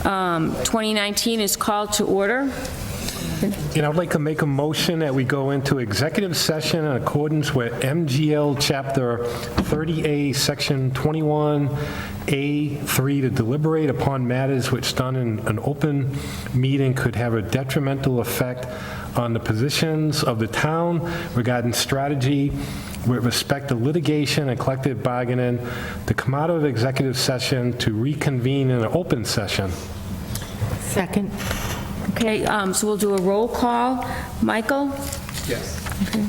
2019 is called to order. And I'd like to make a motion that we go into executive session in accordance with MGL Chapter 30A, Section 21A3, to deliberate upon matters which done in an open meeting could have a detrimental effect on the positions of the town regarding strategy with respect to litigation and collective bargaining, to come out of executive session to reconvene in an open session. Second. Okay, so we'll do a roll call. Michael? Yes. Okay.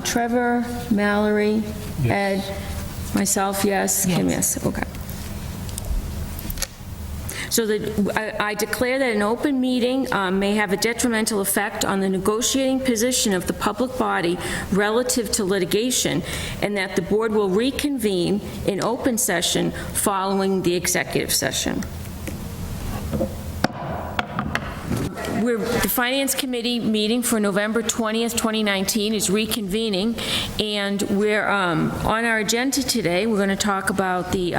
Trevor, Mallory, Ed, myself, yes. Kim, yes. Okay. So I declare that an open meeting may have a detrimental effect on the negotiating position of the public body relative to litigation, and that the board will reconvene in open session following the executive session. The Finance Committee meeting for November 20th, 2019 is reconvening, and we're on our agenda today. We're going to talk about the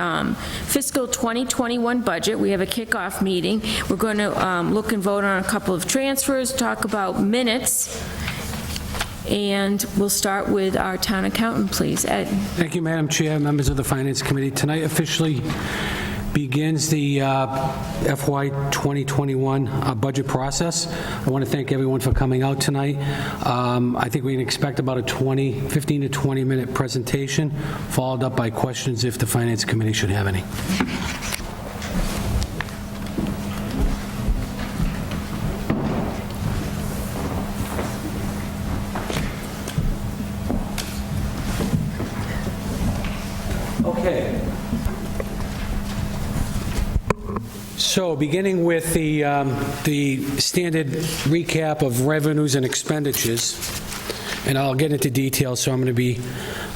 fiscal 2021 budget. We have a kickoff meeting. We're going to look and vote on a couple of transfers, talk about minutes, and we'll start with our town accountant, please. Ed. Thank you, Madam Chair, members of the Finance Committee. Tonight officially begins the FY 2021 budget process. I want to thank everyone for coming out tonight. I think we can expect about a 15 to 20 minute presentation, followed up by questions if the Finance Committee should have any. Okay. So, beginning with the standard recap of revenues and expenditures, and I'll get into detail, so I'm going to be,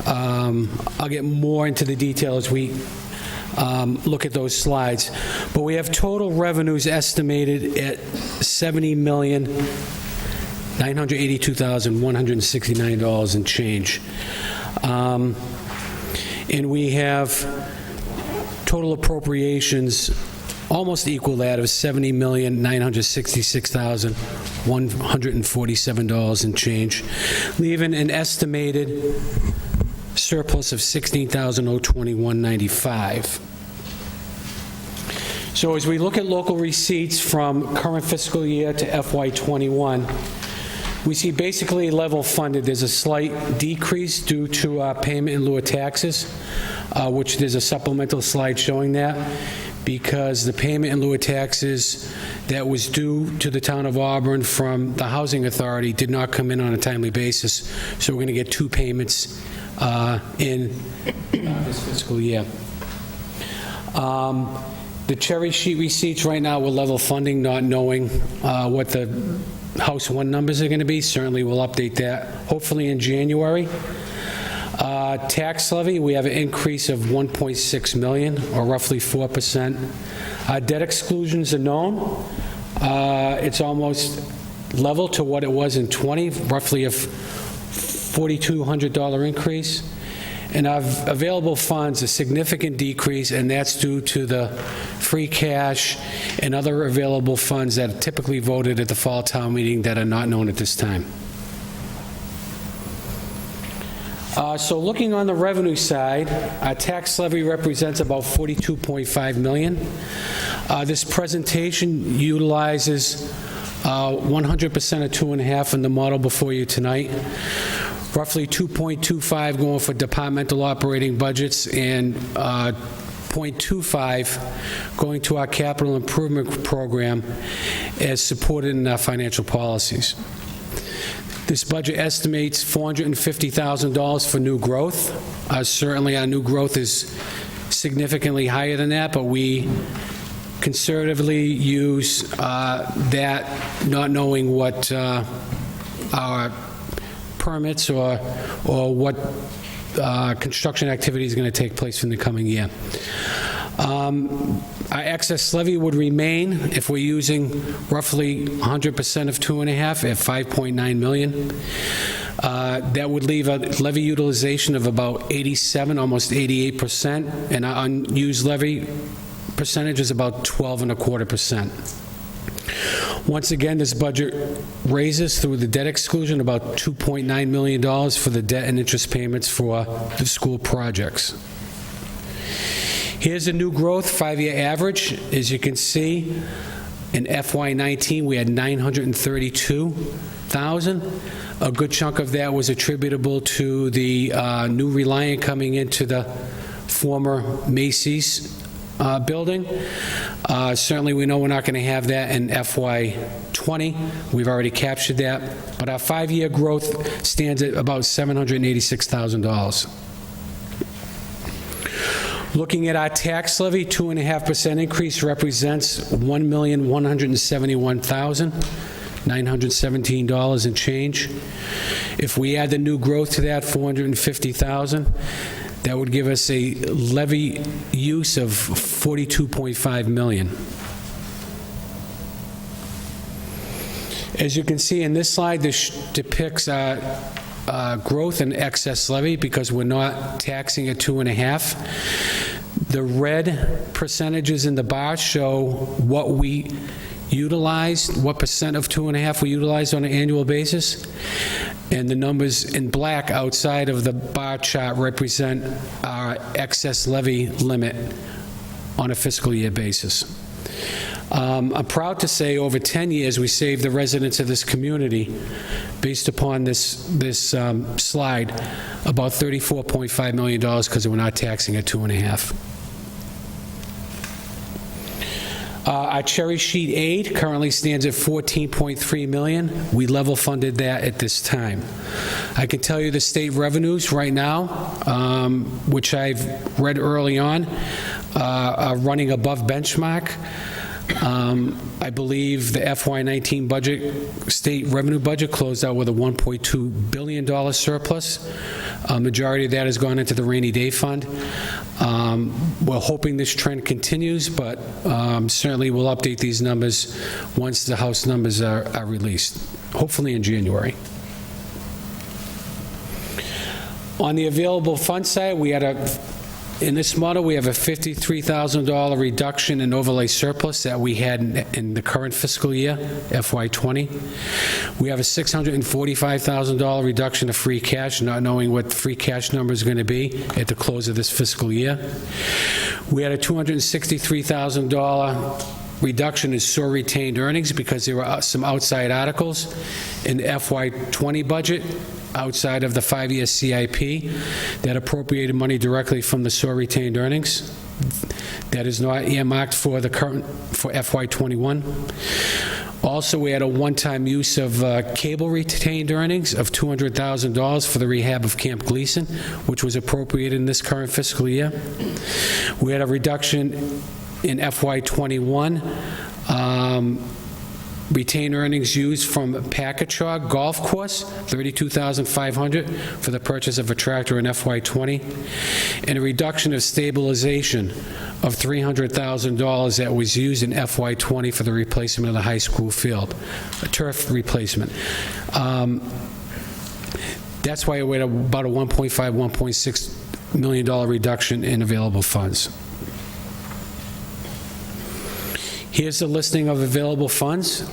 I'll get more into the detail as we look at those slides. But we have total revenues estimated at $70,982,169 and change. And we have total appropriations almost equal that of $70,966,147 and change, leaving an estimated surplus of $16,021.95. So as we look at local receipts from current fiscal year to FY21, we see basically level funded. There's a slight decrease due to payment in lieu of taxes, which there's a supplemental slide showing that, because the payment in lieu of taxes that was due to the town of Auburn from the Housing Authority did not come in on a timely basis. So we're going to get two payments in this fiscal year. The cherry sheet receipts right now, we're level funding, not knowing what the House 1 numbers are going to be. Certainly we'll update that, hopefully in January. Tax levy, we have an increase of $1.6 million, or roughly 4%. Debt exclusions are known. It's almost level to what it was in 20, roughly a $4,200 increase. And our available funds, a significant decrease, and that's due to the free cash and other available funds that are typically voted at the fall town meeting that are not known at this time. So looking on the revenue side, our tax levy represents about $42.5 million. This presentation utilizes 100% of 2.5 in the model before you tonight. Roughly 2.25 going for departmental operating budgets, and 0.25 going to our capital improvement program as supported in our financial policies. This budget estimates $450,000 for new growth. Certainly our new growth is significantly higher than that, but we conservatively use that, not knowing what our permits or what construction activity is going to take place in the coming year. Our excess levy would remain if we're using roughly 100% of 2.5 at $5.9 million. That would leave a levy utilization of about 87, almost 88%, and our unused levy percentage is about 12.25%. Once again, this budget raises through the debt exclusion about $2.9 million for the debt and interest payments for the school projects. Here's the new growth, 5-year average. As you can see, in FY19, we had 932,000. A good chunk of that was attributable to the new Reliant coming into the former Macy's building. Certainly, we know we're not going to have that in FY20. We've already captured that. But our 5-year growth stands at about $786,000. Looking at our tax levy, 2.5% increase represents $1,171,917 and change. If we add the new growth to that, $450,000, that would give us a levy use of $42.5 million. As you can see in this slide, this depicts growth in excess levy because we're not taxing at 2.5. The red percentages in the bar show what we utilized, what percent of 2.5 we utilized on an annual basis. And the numbers in black outside of the bar chart represent our excess levy limit on a fiscal year basis. I'm proud to say over 10 years, we saved the residents of this community, based upon this slide, about $34.5 million because we're not taxing at 2.5. Our cherry sheet aid currently stands at $14.3 million. We level funded that at this time. I can tell you the state revenues right now, which I've read early on, are running above benchmark. I believe the FY19 budget, state revenue budget, closed out with a $1.2 billion surplus. A majority of that has gone into the rainy day fund. We're hoping this trend continues, but certainly we'll update these numbers once the House numbers are released, hopefully in January. On the available fund side, we had in this model, we have a $53,000 reduction in overlay surplus that we had in the current fiscal year, FY20. We have a $645,000 reduction of free cash, not knowing what the free cash number is going to be at the close of this fiscal year. We had a $263,000 reduction in SOAR retained earnings because there were some outside articles in the FY20 budget outside of the 5-year CIP that appropriated money directly from the SOAR retained earnings. That is not earmarked for the current, for FY21. Also, we had a one-time use of cable retained earnings of $200,000 for the rehab of Camp Gleason, which was appropriated in this current fiscal year. We had a reduction in FY21. Retained earnings used from Packagug Golf Course, $32,500 for the purchase of a tractor in FY20, and a reduction of stabilization of $300,000 that was used in FY20 for the replacement of the high school field, a turf replacement. That's why we had about a $1.5, $1.6 million reduction in available funds. Here's the listing of available funds.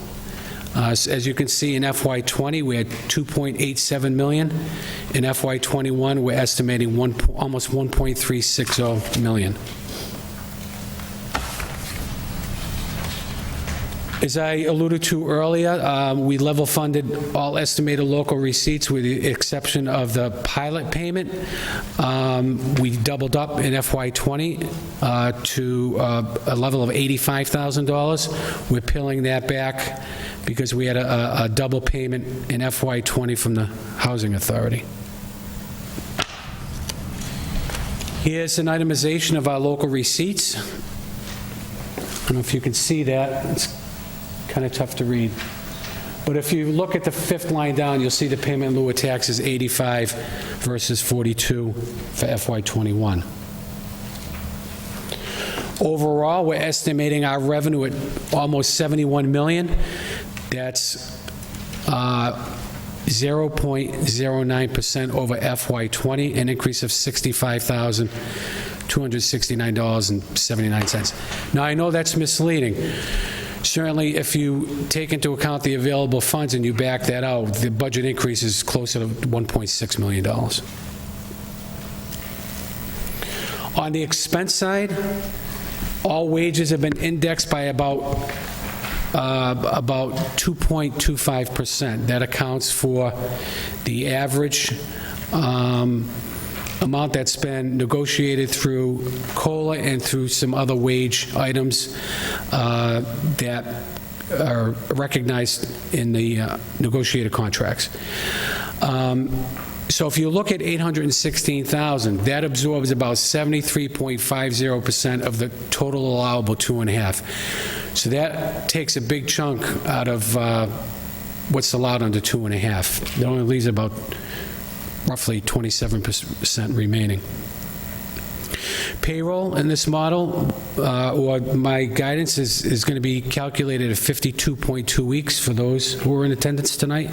As you can see, in FY20, we had $2.87 million. In FY21, we're estimating almost $1.360 million. As I alluded to earlier, we level funded all estimated local receipts with the exception of the pilot payment. We doubled up in FY20 to a level of $85,000. We're peeling that back because we had a double payment in FY20 from the Housing Authority. Here's an itemization of our local receipts. I don't know if you can see that. It's kind of tough to read. But if you look at the fifth line down, you'll see the payment in lieu of tax is 85 versus 42 for FY21. Overall, we're estimating our revenue at almost $71 million. That's 0.09% over FY20, an increase of $65,200. $269.79. Now, I know that's misleading. Certainly, if you take into account the available funds and you back that out, the budget increase is closer to $1.6 million. On the expense side, all wages have been indexed by about 2.25%. That accounts for the average amount that's been negotiated through COLA and through some other wage items that are recognized in the negotiated contracts. So if you look at 816,000, that absorbs about 73.50% of the total allowable 2.5. So that takes a big chunk out of what's allowed under 2.5. It only leaves about roughly 27% remaining. Payroll in this model, or my guidance, is going to be calculated at 52.2 weeks for those who are in attendance tonight.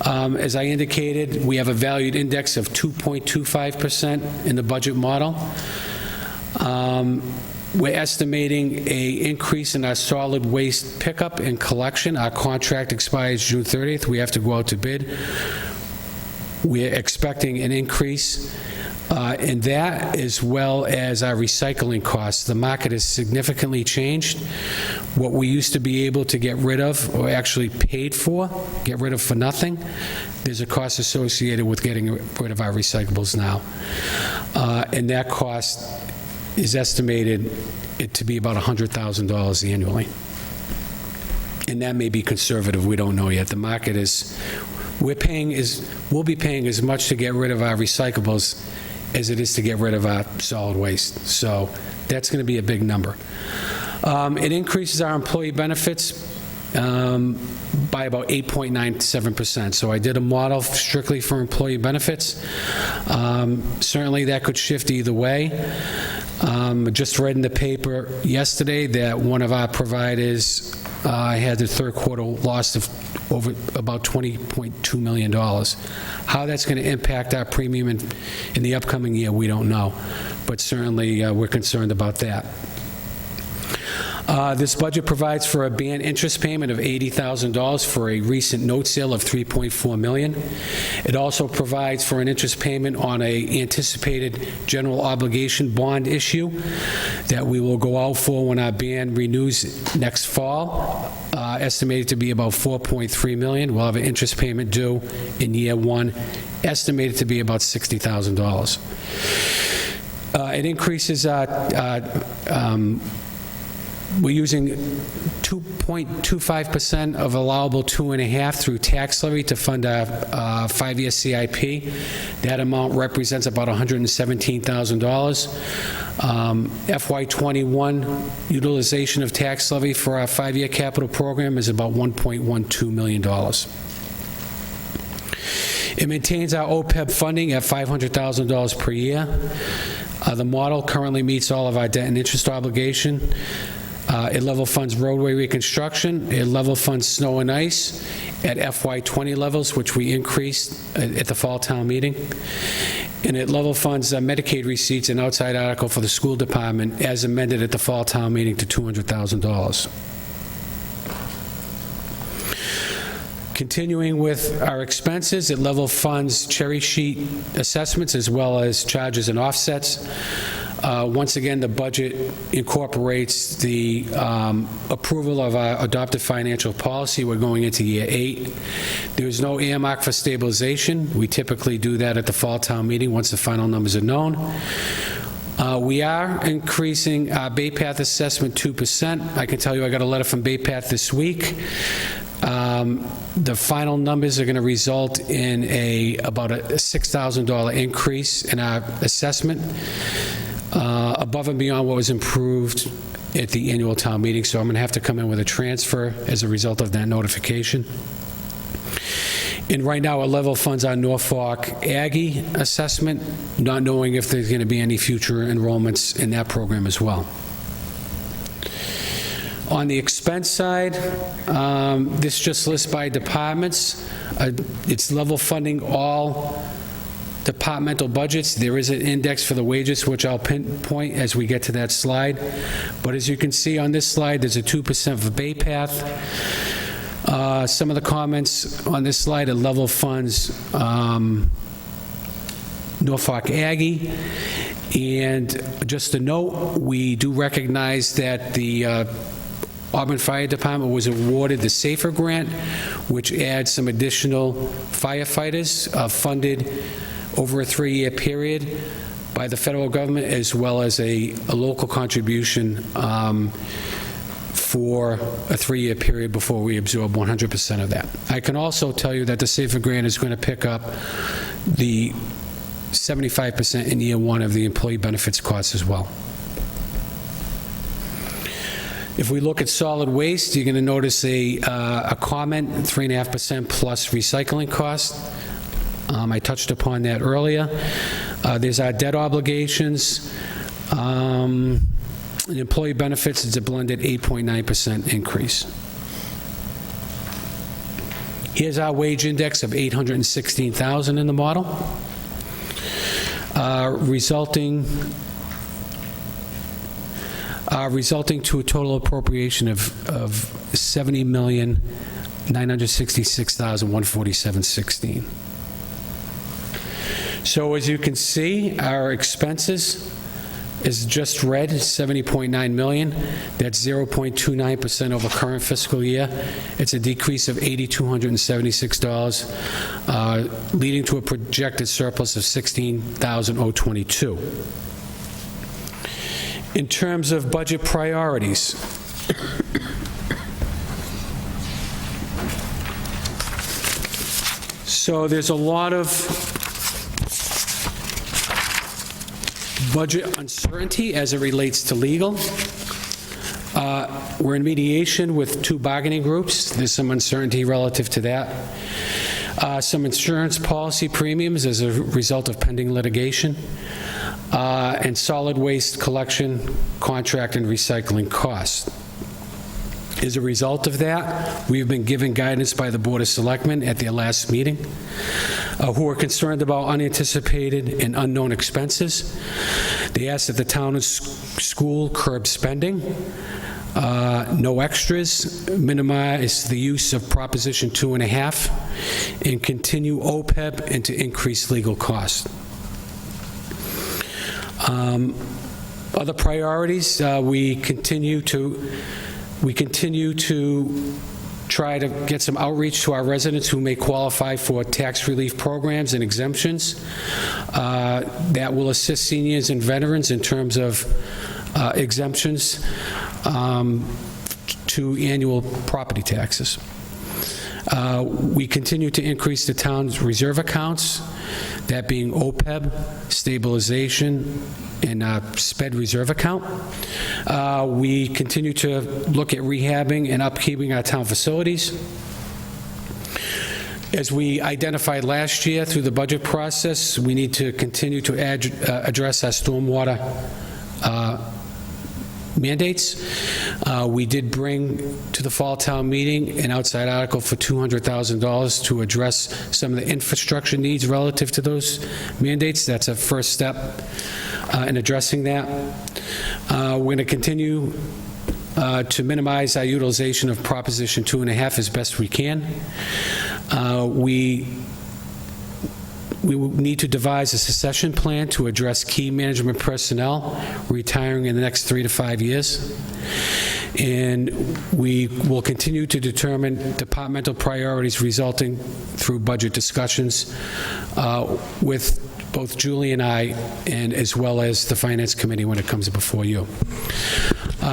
As I indicated, we have a valued index of 2.25% in the budget model. We're estimating an increase in our solid waste pickup and collection. Our contract expires June 30th. We have to go out to bid. We're expecting an increase in that, as well as our recycling costs. The market has significantly changed. What we used to be able to get rid of, or actually paid for, get rid of for nothing, there's a cost associated with getting rid of our recyclables now. And that cost is estimated to be about $100,000 annually. And that may be conservative, we don't know yet. The market is, we'll be paying as much to get rid of our recyclables as it is to get rid of our solid waste. So that's going to be a big number. It increases our employee benefits by about 8.97%. So I did a model strictly for employee benefits. Certainly that could shift either way. Just read in the paper yesterday that one of our providers had the third quarter loss of over about $20.2 million. How that's going to impact our premium in the upcoming year, we don't know. But certainly, we're concerned about that. This budget provides for a band interest payment of $80,000 for a recent note sale of $3.4 million. It also provides for an interest payment on a anticipated general obligation bond issue that we will go out for when our band renews next fall, estimated to be about $4.3 million. We'll have an interest payment due in year one, estimated to be about $60,000. It increases we're using 2.25% of allowable 2.5 through tax levy to fund our 5-year CIP. That amount represents about $117,000. FY21 utilization of tax levy for our 5-year capital program is about $1.12 million. It maintains our OPEB funding at $500,000 per year. The model currently meets all of our debt and interest obligation. It level funds roadway reconstruction. It level funds snow and ice at FY20 levels, which we increased at the fall town meeting. And it level funds Medicaid receipts and outside article for the school department as amended at the fall town meeting to $200,000. Continuing with our expenses, it level funds cherry sheet assessments as well as charges and offsets. Once again, the budget incorporates the approval of our adopted financial policy. We're going into year 8. There's no earmark for stabilization. We typically do that at the fall town meeting once the final numbers are known. We are increasing our Bay Path assessment 2%. I can tell you I got a letter from Bay Path this week. The final numbers are going to result in about a $6,000 increase in our assessment, above and beyond what was improved at the annual town meeting. So I'm going to have to come in with a transfer as a result of that notification. And right now, our level funds our Norfolk Aggie assessment, not knowing if there's going to be any future enrollments in that program as well. On the expense side, this just lists by departments. It's level funding all departmental budgets, there is an index for the wages, which I'll pinpoint as we get to that slide. But as you can see on this slide, there's a 2% for Bay Path. Some of the comments on this slide are level funds, Norfolk Aggie. And just a note, we do recognize that the Auburn Fire Department was awarded the SAFER grant, which adds some additional firefighters funded over a 3-year period by the federal government, as well as a local contribution for a 3-year period before we absorb 100% of that. I can also tell you that the SAFER grant is going to pick up the 75% in year 1 of the employee benefits costs as well. If we look at solid waste, you're going to notice a comment, 3.5% plus recycling cost. I touched upon that earlier. There's our debt obligations. In employee benefits, it's a blended 8.9% increase. Here's our wage index of 816,000 in the model, resulting to a total appropriation of $70,966,147.16. So as you can see, our expenses is just read, $70.9 million. That's 0.29% over current fiscal year. It's a decrease of $8,276, leading to a projected surplus of $16,022. In terms of budget priorities, so there's a lot of budget uncertainty as it relates to legal. We're in mediation with 2 bargaining groups. There's some uncertainty relative to that. Some insurance policy premiums as a result of pending litigation. And solid waste collection, contract, and recycling costs. As a result of that, we've been given guidance by the Board of Selectmen at their last meeting, who are concerned about unanticipated and unknown expenses. They asked that the town and school curb spending, no extras, minimize the use of Proposition 2.5, and continue OPEB and to increase legal costs. Other priorities, we continue to try to get some outreach to our residents who may qualify for tax relief programs and exemptions that will assist seniors and veterans in terms of exemptions to annual property taxes. We continue to increase the town's reserve accounts, that being OPEB, stabilization, and SPED reserve account. We continue to look at rehabbing and upkeeping our town facilities. As we identified last year through the budget process, we need to continue to address our stormwater mandates. We did bring to the fall town meeting an outside article for $200,000 to address some of the infrastructure needs relative to those mandates. That's a first step in addressing that. We're going to continue to minimize our utilization of Proposition 2.5 as best we can. We need to devise a succession plan to address key management personnel retiring in the next 3 to 5 years. And we will continue to determine departmental priorities resulting through budget discussions with both Julie and I, and as well as the Finance Committee when it comes before you.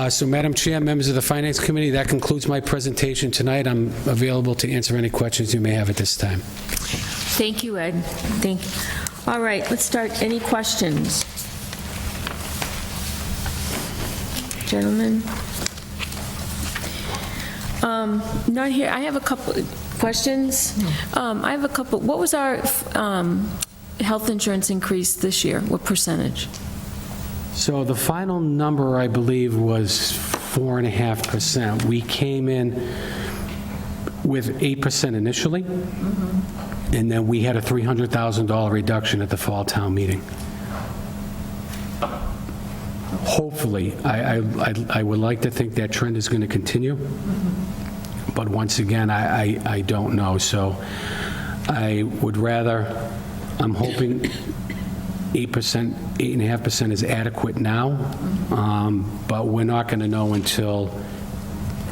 So, Madam Chair, members of the Finance Committee, that concludes my presentation tonight. I'm available to answer any questions you may have at this time. Thank you, Ed. Thank you. All right, let's start. Any questions? Gentlemen? Not here. I have a couple questions. I have a couple. What was our health insurance increase this year? What percentage? So the final number, I believe, was 4.5%. We came in with 8% initially. And then we had a $300,000 reduction at the fall town meeting. Hopefully, I would like to think that trend is going to continue, but once again, I don't know. So I would rather, I'm hoping 8%, 8.5% is adequate now, but we're not going to know until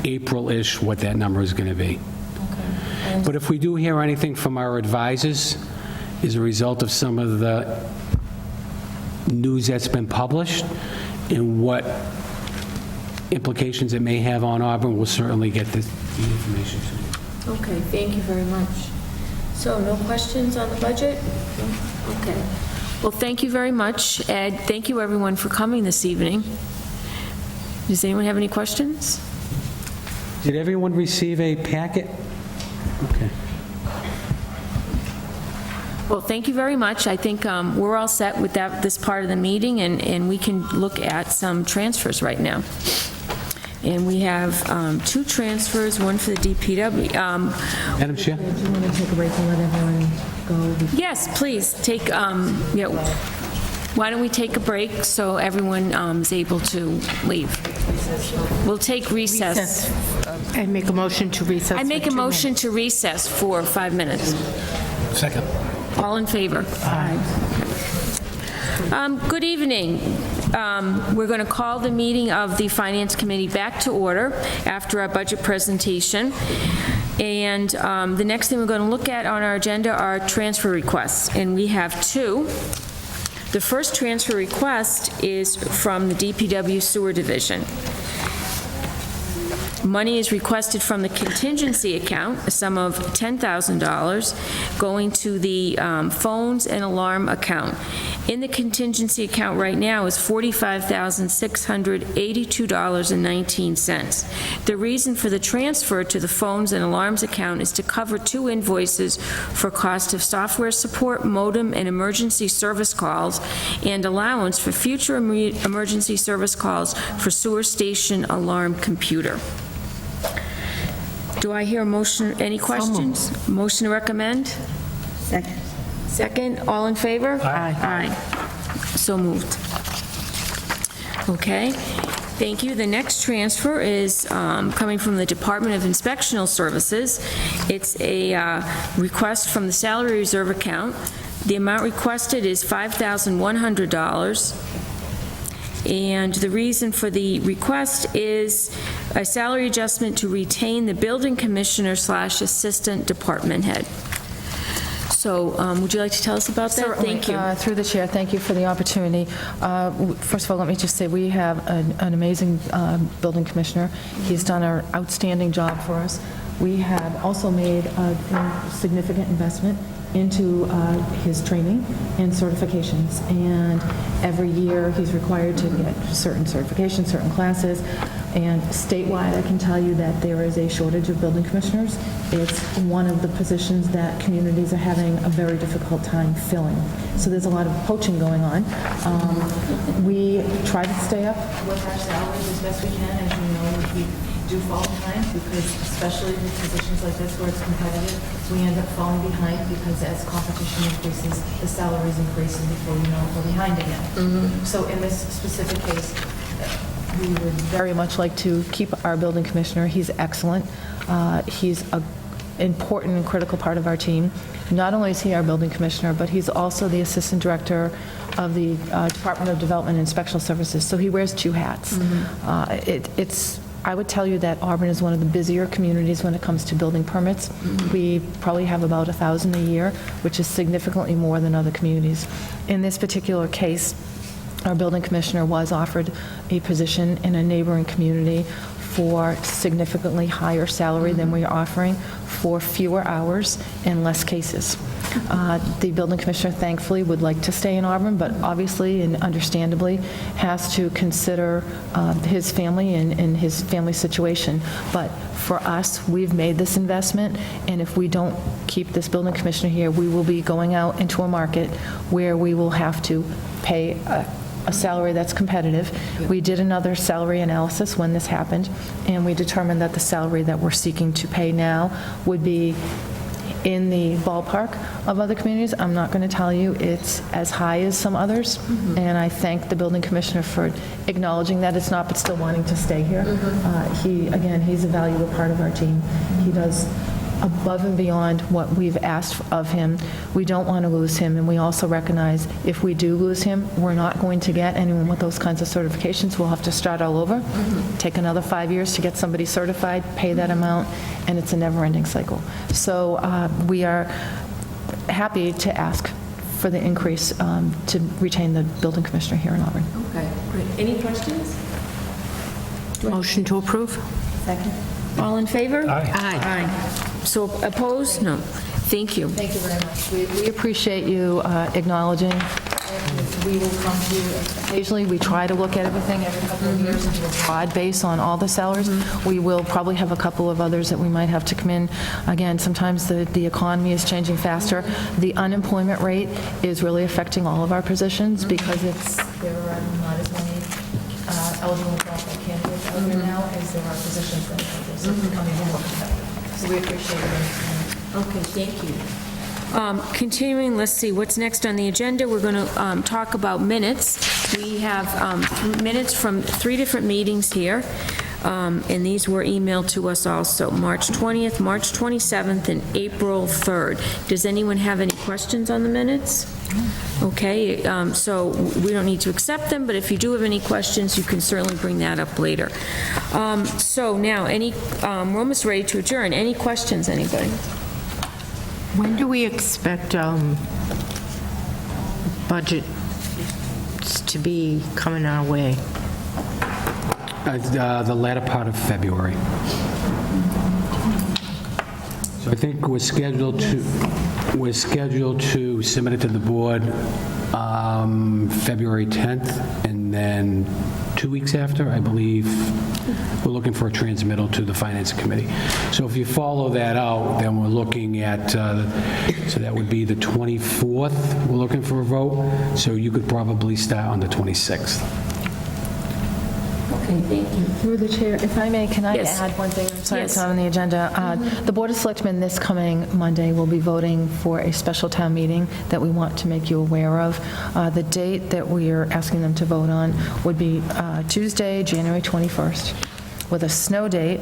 April-ish what that number is going to be. But if we do hear anything from our advisors as a result of some of the news that's been published and what implications it may have on Auburn, we'll certainly get the information to you. Okay, thank you very much. So, no questions on the budget? No? Okay. Well, thank you very much, Ed. Thank you, everyone, for coming this evening. Does anyone have any questions? Did everyone receive a packet? Okay. Well, thank you very much. I think we're all set with this part of the meeting, and we can look at some transfers right now. And we have 2 transfers, one for the DPW. Madam Chair? Do you want to take a break and let everyone go? Yes, please, take, why don't we take a break so everyone is able to leave? We'll take recess. I make a motion to recess. I make a motion to recess for 5 minutes. Second. All in favor? Aye. Good evening. We're going to call the meeting of the Finance Committee back to order after our budget presentation. And the next thing we're going to look at on our agenda are transfer requests, and we have 2. The first transfer request is from the DPW Sewer Division. Money is requested from the contingency account, a sum of $10,000, going to the phones and alarm account. In the contingency account right now is $45,682.19. The reason for the transfer to the phones and alarms account is to cover 2 invoices for cost of software support, modem, and emergency service calls, and allowance for future emergency service calls for sewer station alarm computer. Do I hear a motion? Any questions? Motion to recommend? Second. Second, all in favor? Aye. Aye. So moved. Okay, thank you. The next transfer is coming from the Department of Inspectional Services. It's a request from the salary reserve account. The amount requested is $5,100. And the reason for the request is a salary adjustment to retain the building commissioner / assistant department head. So would you like to tell us about that? Certainly. Thank you. Through the chair, thank you for the opportunity. First of all, let me just say we have an amazing building commissioner. He's done an outstanding job for us. We have also made a significant investment into his training and certifications, and every year he's required to get certain certifications, certain classes, and statewide I can tell you that there is a shortage of building commissioners. It's one of the positions that communities are having a very difficult time filling. So there's a lot of poaching going on. We try to stay up with our salaries as best we can. As you know, we do fall behind because, especially with positions like this where it's competitive, we end up falling behind because as competition increases, the salaries increase, and before you know it, we're behind again. So in this specific case, we would very much like to keep our building commissioner. He's excellent. He's an important and critical part of our team. Not only is he our building commissioner, but he's also the assistant director of the Department of Development and Inspectional Services, so he wears 2 hats. I would tell you that Auburn is one of the busier communities when it comes to building permits. We probably have about 1,000 a year, which is significantly more than other communities. In this particular case, our building commissioner was offered a position in a neighboring community for significantly higher salary than we are offering, for fewer hours and less cases. The building commissioner, thankfully, would like to stay in Auburn, but obviously and understandably has to consider his family and his family situation. But for us, we've made this investment, and if we don't keep this building commissioner here, we will be going out into a market where we will have to pay a salary that's competitive. We did another salary analysis when this happened, and we determined that the salary that we're seeking to pay now would be in the ballpark of other communities. I'm not going to tell you it's as high as some others, and I thank the building commissioner for acknowledging that it's not, but still wanting to stay here. He's a valuable part of our team. He does above and beyond what we've asked of him. We don't want to lose him, and we also recognize if we do lose him, we're not going to get anyone with those kinds of certifications. We'll have to start all over, take another 5 years to get somebody certified, pay that amount, and it's a never-ending cycle. So we are happy to ask for the increase to retain the building commissioner here in Auburn. Okay, great. Any questions? Motion to approve? Second. All in favor? Aye. Aye. So opposed? No. Thank you. Thank you very much. We appreciate you acknowledging. We will come to you occasionally. We try to look at everything every couple of years and do a broad base on all the salaries. We will probably have a couple of others that we might have to come in. Again, sometimes the economy is changing faster. The unemployment rate is really affecting all of our positions because there are not as many eligible qualified candidates out there now as there are positions that are becoming more competitive. So we appreciate it. Okay, thank you. Continuing, let's see, what's next on the agenda? We're going to talk about minutes. We have minutes from 3 different meetings here, and these were emailed to us also, March 20th, March 27th, and April 3rd. Does anyone have any questions on the minutes? Okay, so we don't need to accept them, but if you do have any questions, you can certainly bring that up later. So now, we're almost ready to adjourn. Any questions, anybody? When do we expect budgets to be coming our way? The latter part of February. So I think we're scheduled to submit it to the board February 10th, and then 2 weeks after, I believe, we're looking for a transmittal to the Finance Committee. So if you follow that out, then we're looking at, so that would be the 24th, we're looking for a vote, so you could probably start on the 26th. Okay, thank you. Through the chair, if I may, can I Yes. add one thing? I'm sorry, it's Yes. not on the agenda. The Board of Selectmen this coming Monday will be voting for a special town meeting that we want to make you aware of. The date that we are asking them to vote on would be Tuesday, January 21st, with a snow date,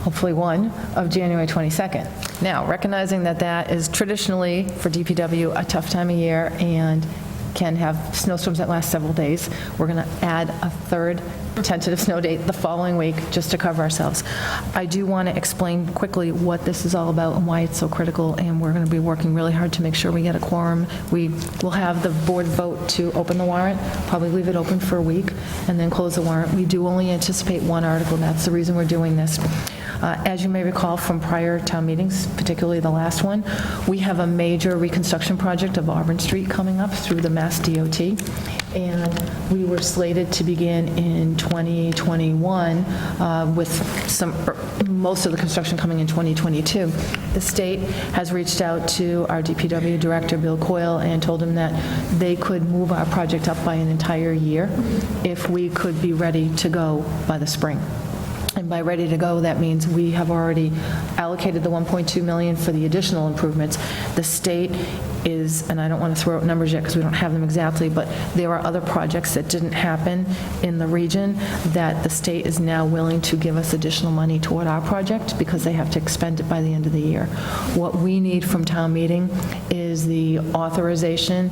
hopefully one, of January 22nd. Now, recognizing that that is traditionally, for DPW, a tough time of year and can have snowstorms that last several days, we're going to add a third tentative snow date the following week just to cover ourselves. I do want to explain quickly what this is all about and why it's so critical, and we're going to be working really hard to make sure we get a quorum. We will have the board vote to open the warrant, probably leave it open for a week, and then close the warrant. We do only anticipate one article, and that's the reason we're doing this. As you may recall from prior town meetings, particularly the last one, we have a major reconstruction project of Auburn Street coming up through the Mass DOT, and we were slated to begin in 2021 with most of the construction coming in 2022. The state has reached out to our DPW director, Bill Coyle, and told him that they could move our project up by an entire year if we could be ready to go by the spring. And by ready to go, that means we have already allocated the $1.2 million for the additional improvements. The state is, and I don't want to throw out numbers yet because we don't have them exactly, but there are other projects that didn't happen in the region that the state is now willing to give us additional money toward our project because they have to expend it by the end of the year. What we need from town meeting is the authorization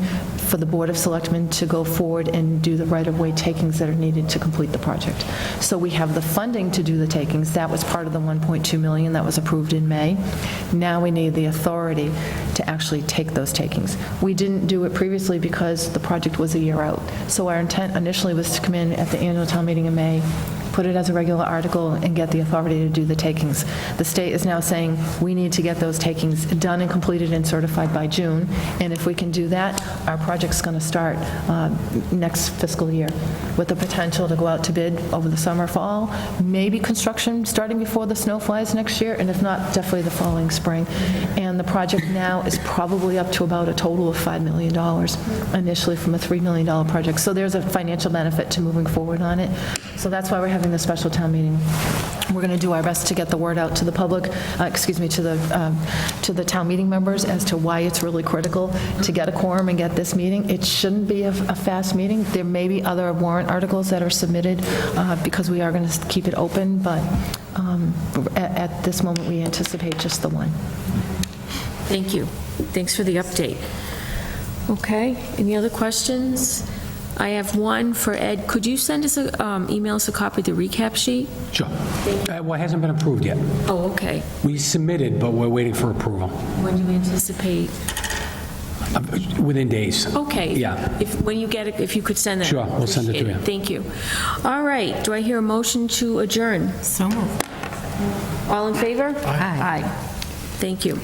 for the Board of Selectmen to go forward and do the right-of-way takings that are needed to complete the project. So we have the funding to do the takings. That was part of the $1.2 million that was approved in May. Now we need the authority to actually take those takings. We didn't do it previously because the project was a year out. So our intent initially was to come in at the annual town meeting in May, put it as a regular article, and get the authority to do the takings. The state is now saying we need to get those takings done and completed and certified by June, and if we can do that, our project's going to start next fiscal year with the potential to go out to bid over the summer, fall, maybe construction starting before the snow flies next year, and if not, definitely the following spring. And the project now is probably up to about a total of $5 million initially from a $3 million project. So there's a financial benefit to moving forward on it. So that's why we're having having the special town meeting. We're going to do our best to get the word out to the public, to the town meeting members as to why it's really critical to get a quorum and get this meeting. It shouldn't be a fast meeting. There may be other warrant articles that are submitted because we are going to keep it open, but at this moment, we anticipate just the one. Thank you. Thanks for the update. Okay, any other questions? I have one for Ed. Could you send us email us a copy of the recap sheet? Sure. Well, it hasn't been approved yet. Oh, okay. We submitted, but we're waiting for approval. When do you anticipate? Within days. Okay. Yeah. When you get it, if you could send that. Sure, we'll send it to Appreciate you. Thank you. All right, do I hear a motion to adjourn? So moved. All in favor? Aye. Aye. Thank you.